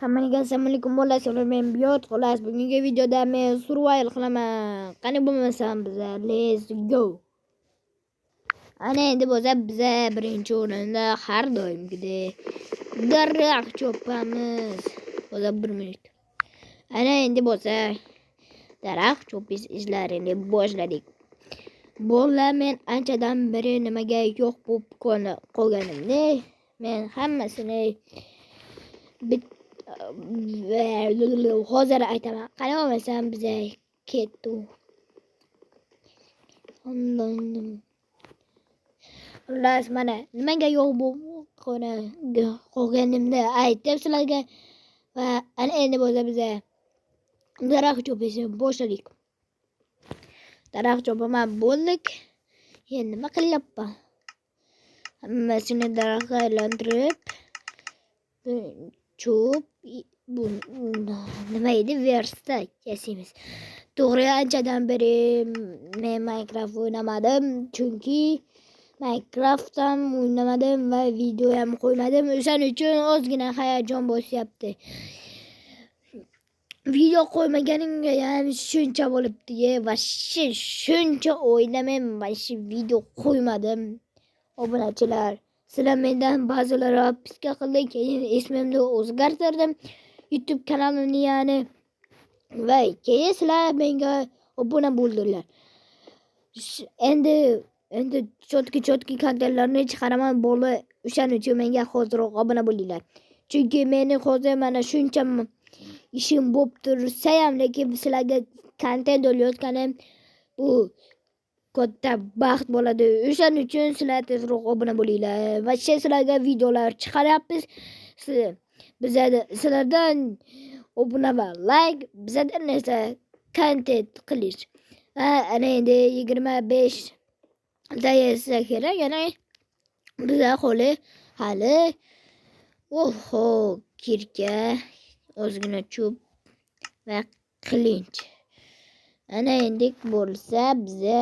Hammaga assalomu alaykum bo'lasiz. Men Biyot xolos. Bugungi videoda men survival qilaman. Qani bo'lmasam biza let's go. Ana endi bo'lsa biza birinchi o'rinda har doimgidek daraxt chopamiz. Bo'lsa 1 minut. Ana endi bo'lsa daraxt chopish ishlarini boshladik. Bolalar men anchadan beri nimaga yo'q bo'lib qolganimni men hammasini hozir aytaman. Qani bo'lmasam biza ketdi. Xullas mana nimaga yo'q bo'lib qolganimni aytib sizlarga va ana endi bo'lsa biza daraxt chopishni boshladik. Daraxt chopaman bo'ldik. Endi nima qilyapman? Hammasini daraxtga aylantirib chop bu nima edi versta yasaymiz. To'g'ri anchadan beri men Minecraft o'ynamadim chunki Minecraft ham o'ynamadim va video ham qo'ymadim. O'shaning uchun ozgina hayajon bosyapti. Video qo'ymaganimga ham shuncha bo'libdi va shuncha o'ylamayman va video qo'ymadim. Obunachilar, sizlar mendan ba'zilari piska qildi, keyin ismimni o'zgartirdim. YouTube kanalimni ya'ni va keyin sizlar menga obuna bo'ldilar. Endi chotki kontentlarni chiqaraman bo'la. O'shaning uchun menga hozirroq obuna bo'linglar. Chunki meni hozir mana shuncha ishim bo'lib tursa ham, lekin sizlarga kontent olayotganim bu katta baxt bo'ladi. O'shaning uchun sizlar tezroq obuna bo'linglar. Va sizlarga videolar chiqaryapmiz. Sizlardan obuna va like, bizdan esa kontent qilish. Ana endi 25 dayasa kerak. Yana biza hali kirka, ozgina cho'p va qilinch. Ana endi bo'lsa biza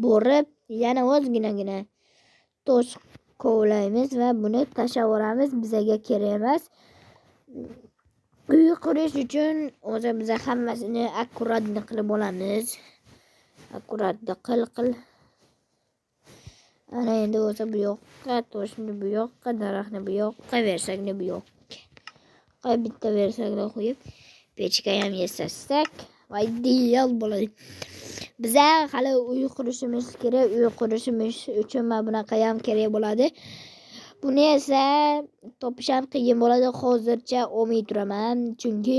borib yana ozginagina tosh kovlaymiz va buni tashlavoramiz. Bizaga kerak emas. Uy qurish uchun o'zi biza hammasini akkuratni qilib olamiz. Akkuratni qil. Ana endi o'zi bu yoqqa, toshni bu yoqqa, daraxtni bu yoqqa, versakni bu yoqqa. Bitta versakni qo'yib, pechka ham yasasak va ideal bo'ladi. Biza hali uy qurishimiz kerak. Uy qurishimiz uchun mana bunaqa ham kerak bo'ladi. Buni esa topish ham qiyin bo'ladi. Hozircha olmay turaman, chunki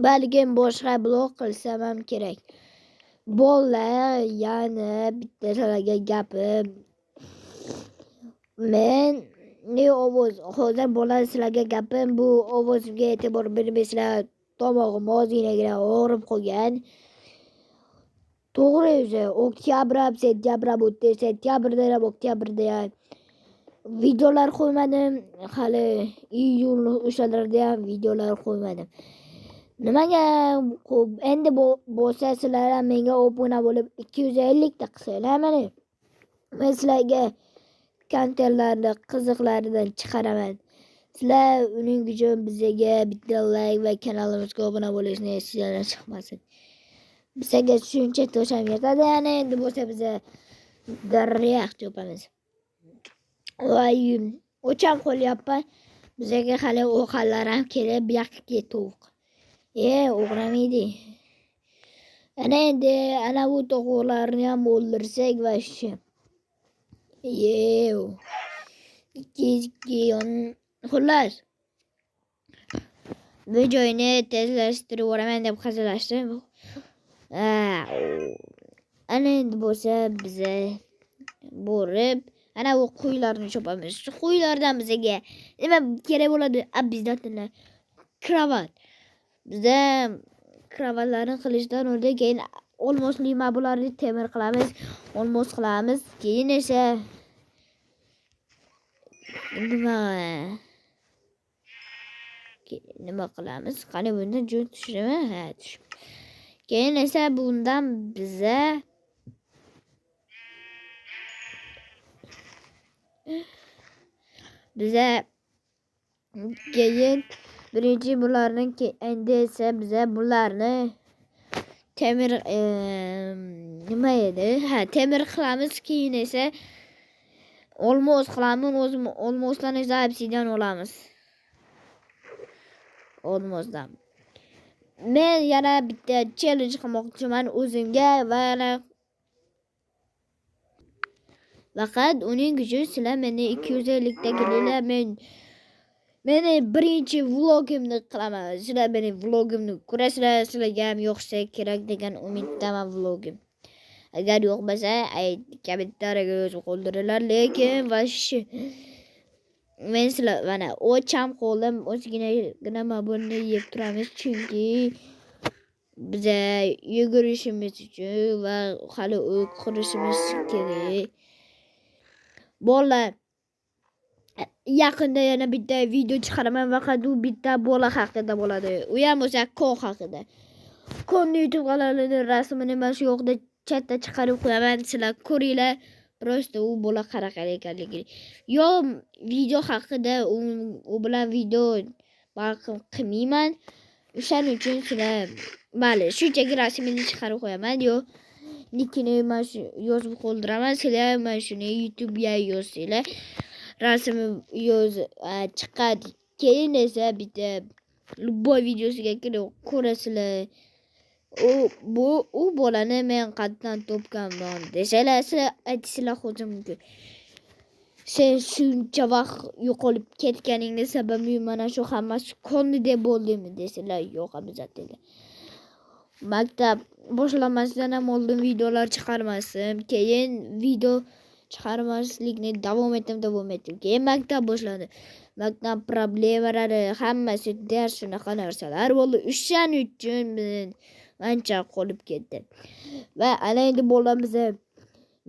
balkim boshqa blog qilsam ham kerak. Bolalar, ya'ni bitta sizlarga gapim. Men hozir bolalar sizlarga gapim, bu ovozimga e'tibor bermaysizlar. Tomog'im ozginagina og'rib qolgan. To'g'ri o'zi oktyabr, sentyabr o'tdi. Sentyabrda ham oktyabrda ham videolar qo'ymadim. Hali iyul o'shalarda ham videolar qo'ymadim. Nimaga endi bo'lsa sizlar ham menga obuna bo'lib 250 ta qilsanglar, mana men sizlarga kontentlarni qiziqlaridan chiqaraman. Sizlar uning uchun bizga bitta like va kanalimizga obuna bo'lishni esingizdan chiqmasin. Bizga shuncha to'sham yetadi. Yana endi bo'lsa biza daraxt chopamiz. Voy, o'cham qo'lyapman. Bizga hali ovqatlar ham kelib, bu yoqqa tovuq. O'g'ramaydi. Ana endi ana bu tovuqlarni ham o'ldirsak va shu. Xullas. Bu joyni tezlashtirib yuboraman deb hazillashdim. Ana endi bo'lsa biza borib ana bu qo'ylarni chopamiz. Shu qo'ylardan bizga nima kerak bo'ladi? Обязательно kravat. Bizda kravatlarni qilishdan oldin keyin olmosli mablarni temir qilamiz, olmos qilamiz. Keyin esa nima qilamiz? Qani bundan jo'n tushirma? Keyin esa bundan biza biza keyin birinchi bularni endi esa biza bularni temir nima edi? Ha, temir qilamiz, keyin esa olmos qilamiz. O'zim olmoslarni obsidian olamiz. Olmosdan. Men yana bitta challenge qilmoqchiman o'zimga va yana faqat uning uchun sizlar meni 250 tagilar meni birinchi vlogimni qilaman. Sizlar meni vlogimni ko'rasizlar, sizlarga ham yoqsa kerak degan umiddaman vlogim. Agar yoqmasa, kommentariyga yozib qoldiringlar, lekin vashi men sizlar mana o'cham qo'lim ozginagina mabulni yeb turamiz, chunki biza yugurishimiz uchun va hali uy qurishimiz kerak. Bolalar, yaqinda yana bitta video chiqaraman, faqat u bitta bola haqida bo'ladi. U ham o'sha kon haqida. Konni YouTube kanalini rasmini mana shu yoqda chatda chiqarib qo'yaman, sizlar ko'ringlar. Prosta u bola qanaqa ekanligini. Yo video haqida u bilan video balkim qilmayman. O'shaning uchun sizlar mayli, shunchaki rasmini chiqarib qo'yaman. Yo nikini mana shu yozib qoldiraman. Sizlar mana shuni YouTube ga yozsanglar, rasmi chiqadi. Keyin esa bitta любой videosiga kirib ko'rasizlar. U bolani men qayerdan topganman desalar, sizlar aytisizlar hozir mumkin. Sen shuncha vaqt yo'qolib ketganingning sababi mana shu hammasi konni deb bo'ldimi desalar, yo'q abizatlar. Maktab boshlanmasidan ham oldin videolar chiqarmasim, keyin video chiqarmaslikni davom etdim. Keyin maktab boshlandi. Maktab problemalari hammasi dars shunaqa narsalar bo'ldi. O'shaning uchun men ancha qolib ketdi. Va ana endi bo'lamiz,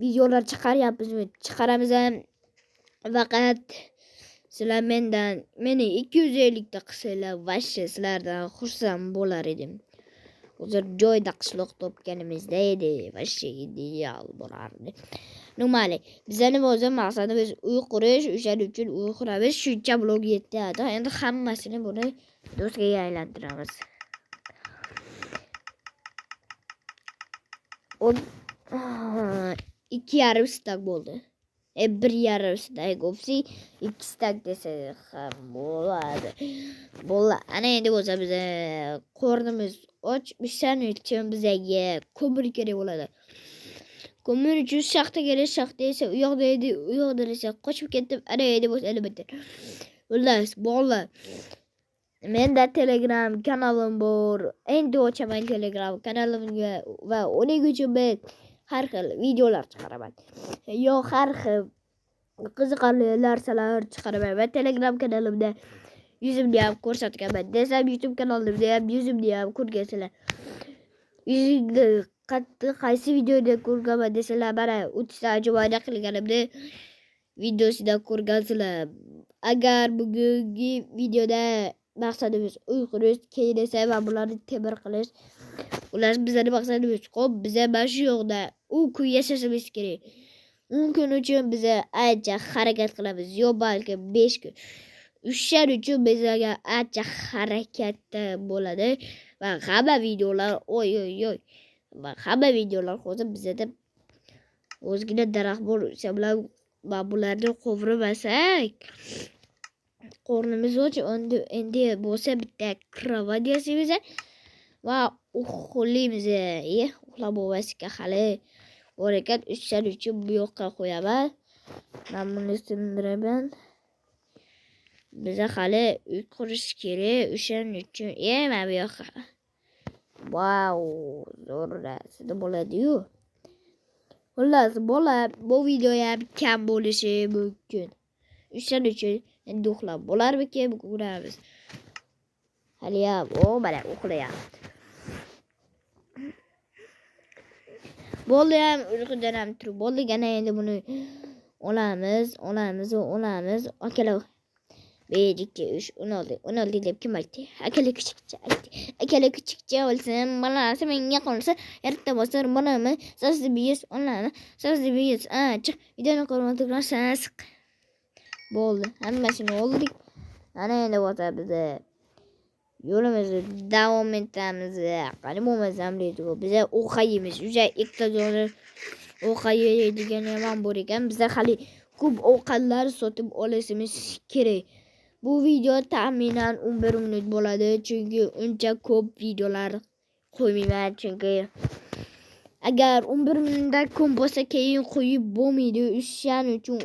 videolar chiqaramiz ham. Faqat sizlar meni 250 ta qilsanglar, vashi sizlardan xursand bo'lar edim. Hozir joyda qishloq topganimizda edi, vashi ideal bo'lardi. Normali. Bizning o'zi maqsadimiz uy qurish, o'shaning uchun uy quramiz. Shuncha blog yetdi. Endi hammasini buni do'stga aylantiramiz. 2,5 stak bo'ldi. 1,5 stak ofsi 2 stak desa ham bo'ladi. Ana endi bo'lsa biz qornimiz och, o'shaning uchun bizga ko'mir kerak bo'ladi. Ko'mir uchun shaxta kerak, shaxta esa u yoqda edi, u yoqda esa qochib ketdim. Ana endi bo'lsa albatta. Xullas, bolalar. Menda Telegram kanalim bor. Endi ochaman Telegram kanalimga va uning uchun men har xil videolar chiqaraman. Yo har xil qiziqarli narsalar chiqaraman va Telegram kanalimda yuzimni ham ko'rsatganman. Desam YouTube kanalimda ham yuzimni ham ko'rgansizlar. Yuzimni qaysi videoda ko'rganman desalar, mana 30 ta ajoyib qilganimni videosida ko'rgansizlar. Agar bugungi videoda maqsadimiz uy qurish, keyin esa va bularni temir qilish. Ular bizning maqsadimiz. Xo'p, biz mana shu yoqda u kun yashashimiz kerak. 10 kun uchun biz ancha harakat qilamiz, yo balki 5 kun. O'shaning uchun bizga ancha harakatda bo'ladi va hamma videolar va hamma videolar hozir bizda o'zgina daraxt bor, o'sha bilan bularni qovurmasak qornimiz och. Endi bo'lsa bitta krovat yasaymiz va uxlaymiz. Uxlab olmasga hali bor ekan. O'shaning uchun bu yoqqa qo'yaman. Men buni sindiraman. Biza hali uy qurish kerak. O'shaning uchun mana bu yoqqa. Vau, zo'rasida bo'ladi-yu. Xullas, bu video ham kam bo'lishi mumkin. O'shaning uchun endi uxlab bo'larmikan, ko'ramiz. Hali ham mana uxlayapti. Bo'ldi ham uyqudan ham turib bo'ldik. Ana endi buni olamiz. Akalar 1, 2, 3, 16 deb kim aytdi? Akalar kuchukcha olsin, bolasi menga qolsa, erta bo'lsa bolami, sasibiyis olami, chiq. Videoni ko'rmoqchisan. Bo'ldi. Hammasini oldik. Ana endi o'tamiz. Yo'limizni davom etamiz. Qani bo'lmasam deydi. Biz ovqayimiz. O'sha ikkitadoni ovqat yeydigan ham bor ekan. Bizlar hali ko'p ovqatlar sotib olishimiz kerak. Bu video taxminan 11 minut bo'ladi. Chunki uncha ko'p videolar qo'ymayman. Chunki agar 11 minutdan ko'p bo'lsa keyin qo'yib bo'lmaydi. O'shaning uchun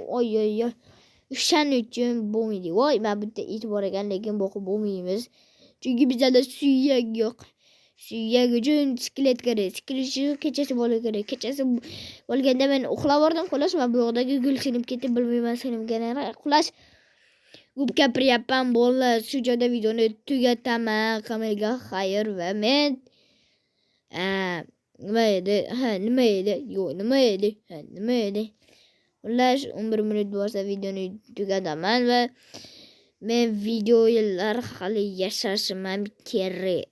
o'shaning uchun bo'lmaydi. Voy, men bu yerda it bor ekan, lekin boqib bo'lmaymiz. Chunki bizda suyak yo'q. Suyak uchun skelet kerak. Skeletchi kechasi bo'lishi kerak. Kechasi bo'lganda men uxlab bordim. Xolos, men bu yoqdagi gul sinib ketib bilmayman sinibgan. Xolos, ko'p gapiryapman. Bo'ldi, shu joyda videoni tugataman. Hammaga xayr va men nima edi? Nima edi? Yo'q, nima edi? Nima edi? Xullas, 11 minut bo'lsa videoni tugataman va men videolar hali yasashim kerak.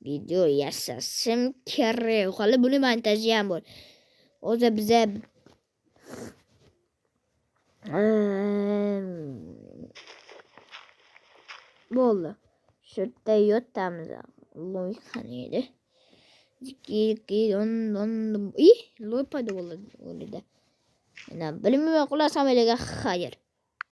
Video yasashim kerak. Hali buni montaji ham bor. Hozir biza bo'ldi. Shu yerda yotamiz. Loy qani edi? Loy paydo bo'ldi. Mana bilmayman, xulosa hammaga xayr.